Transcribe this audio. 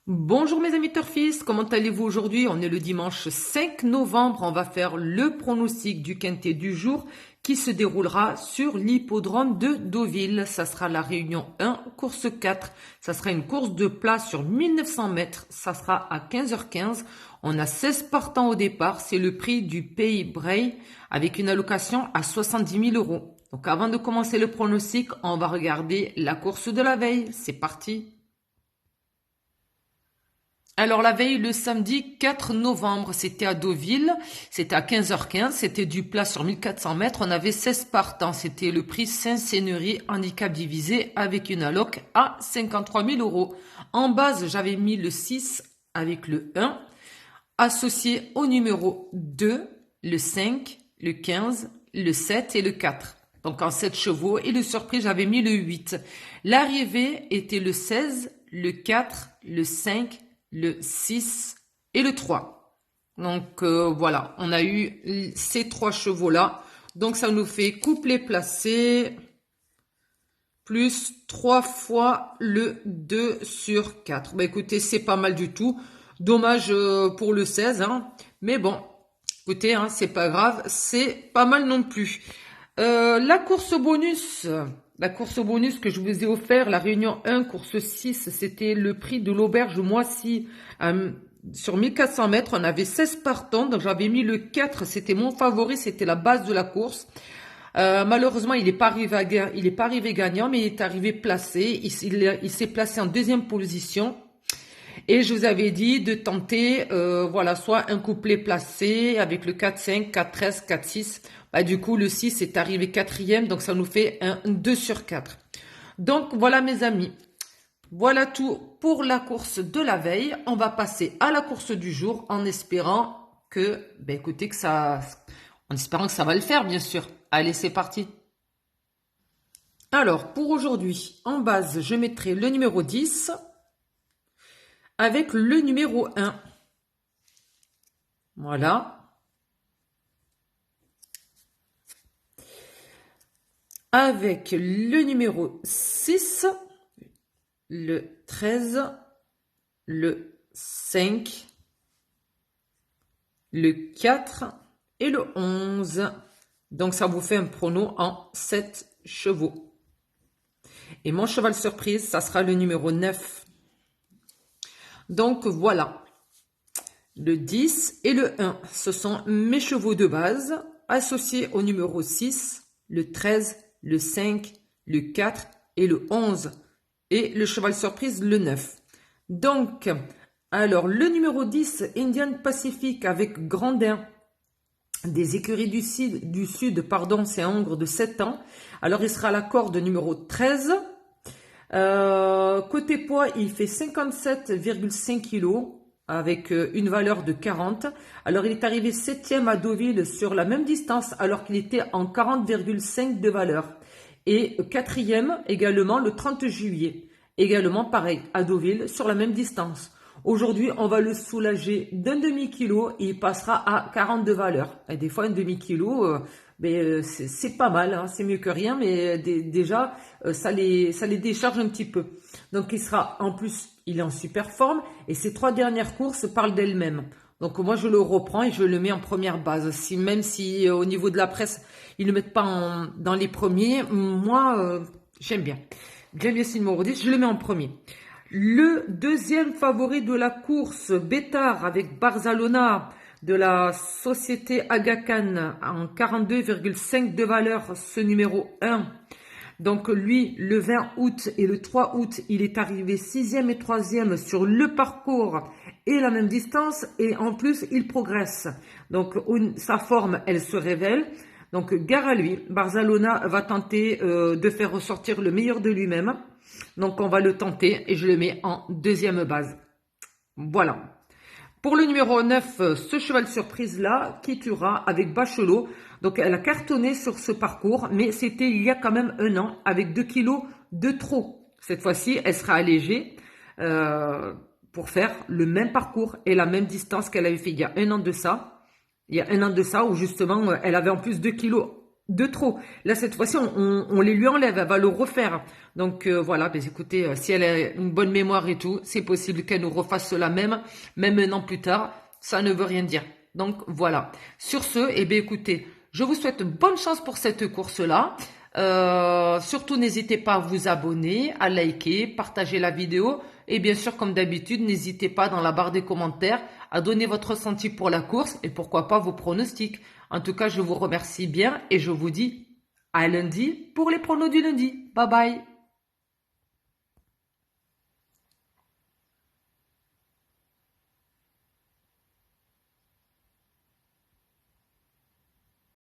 Bonjour mes amis turfistes, comment allez-vous aujourd'hui? On est le dimanche 5 novembre, on va faire le pronostic du quintet du jour qui se déroulera sur l'hippodrome de Deauville. Ça sera la réunion 1, course 4. Ça sera une course de plat sur 1900 mètres, ça sera à 15h15. On a 16 partants au départ, c'est le prix du Pays Bray avec une allocation à 70 000 euros. Donc avant de commencer le pronostic, on va regarder la course de la veille. C'est parti! Alors la veille, le samedi 4 novembre, c'était à Deauville, c'était à 15h15, c'était du plat sur 1400 mètres, on avait 16 partants, c'était le prix Saint-Seigneurie handicap divisé avec une alloc à 53 000 euros. En base, j'avais mis le 6 avec le 1, associé au numéro 2, le 5, le 15, le 7 et le 4. Donc en 7 chevaux et le surprise, j'avais mis le 8. L'arrivée était le 16, le 4, le 5, le 6 et le 3. Donc voilà, on a eu ces 3 chevaux-là. Donc ça nous fait couplet placé plus 3 fois le 2 sur 4. Bah écoutez, c'est pas mal du tout. Dommage pour le 16, hein. Mais bon, écoutez, hein, c'est pas grave, c'est pas mal non plus. La course bonus que je vous ai offert, la réunion 1, course 6, c'était le prix de l'auberge Moissy sur 1400 mètres. On avait 16 partants, donc j'avais mis le 4, c'était mon favori, c'était la base de la course. Malheureusement, il n'est pas arrivé gagnant, mais il est arrivé placé. Il s'est placé en deuxième position. Et je vous avais dit de tenter, voilà, soit un couplet placé avec le 4-5, 4-13, 4-6. Bah, du coup, le 6 est arrivé quatrième, donc ça nous fait un 2 sur 4. Donc, voilà mes amis. Voilà tout pour la course de la veille. On va passer à la course du jour en espérant que, ben écoutez, en espérant que ça va le faire, bien sûr. Allez, c'est parti. Alors, pour aujourd'hui, en base, je mettrai le numéro 10 avec le numéro 1. Voilà. Avec le numéro 6, le 13, le 5, le 4 et le 11. Donc, ça vous fait un prono en 7 chevaux. Et mon cheval surprise, ça sera le numéro 9. Donc, voilà. Le 10 et le 1, ce sont mes chevaux de base, associés au numéro 6, le 13, le 5, le 4 et le 11. Et le cheval surprise, le 9. Donc, alors, le numéro 10, Indian Pacific avec Grandin, des écuries du sud, pardon, c'est un hongre de 7 ans. Alors, il sera à la corde numéro 13. Côté poids, il fait 57,5 kg avec une valeur de 40. Alors, il est arrivé 7e à Deauville sur la même distance alors qu'il était en 40,5 de valeur. Et 4e également le 30 juillet. Également pareil à Deauville sur la même distance. Aujourd'hui, on va le soulager d'un demi-kilo et il passera à 40 de valeur. Et des fois, un demi-kilo, c'est pas mal, hein, c'est mieux que rien, mais déjà, ça les décharge un petit peu. Donc, il sera, en plus, il est en super forme et ses 3 dernières courses parlent d'elles-mêmes. Donc, moi, je le reprends et je le mets en première base. Même si au niveau de la presse, ils ne le mettent pas dans les premiers, moi, j'aime bien. J'aime bien ce numéro 10, je le mets en premier. Le deuxième favori de la course, Bétard avec Barzalona de la société Agacan en 42,5 de valeur, ce numéro 1. Donc lui, le 20 août et le 3 août, il est arrivé 6e et 3e sur le parcours et la même distance. Et en plus, il progresse. Donc sa forme, elle se révèle. Donc gare à lui, Barzalona va tenter de faire ressortir le meilleur de lui-même. Donc on va le tenter et je le mets en deuxième base. Voilà. Pour le numéro 9, ce cheval surprise là qui tuera avec Bachelot. Donc elle a cartonné sur ce parcours, mais c'était il y a quand même un an avec 2 kilos de trop. Cette fois-ci, elle sera allégée pour faire le même parcours et la même distance qu'elle avait fait il y a un an de ça. Il y a un an de ça où justement elle avait en plus 2 kilos de trop. Là, cette fois-ci, on les lui enlève, elle va le refaire. Donc voilà, ben, écoutez, si elle a une bonne mémoire et tout, c'est possible qu'elle nous refasse la même un an plus tard. Ça ne veut rien dire. Donc voilà. Sur ce, eh bien écoutez, je vous souhaite bonne chance pour cette course-là. Surtout, n'hésitez pas à vous abonner, à liker, partager la vidéo. Et bien sûr, comme d'habitude, n'hésitez pas dans la barre des commentaires à donner votre ressenti pour la course et pourquoi pas vos pronostics. En tout cas, je vous remercie bien et je vous dis à lundi pour les pronos du lundi. Bye bye.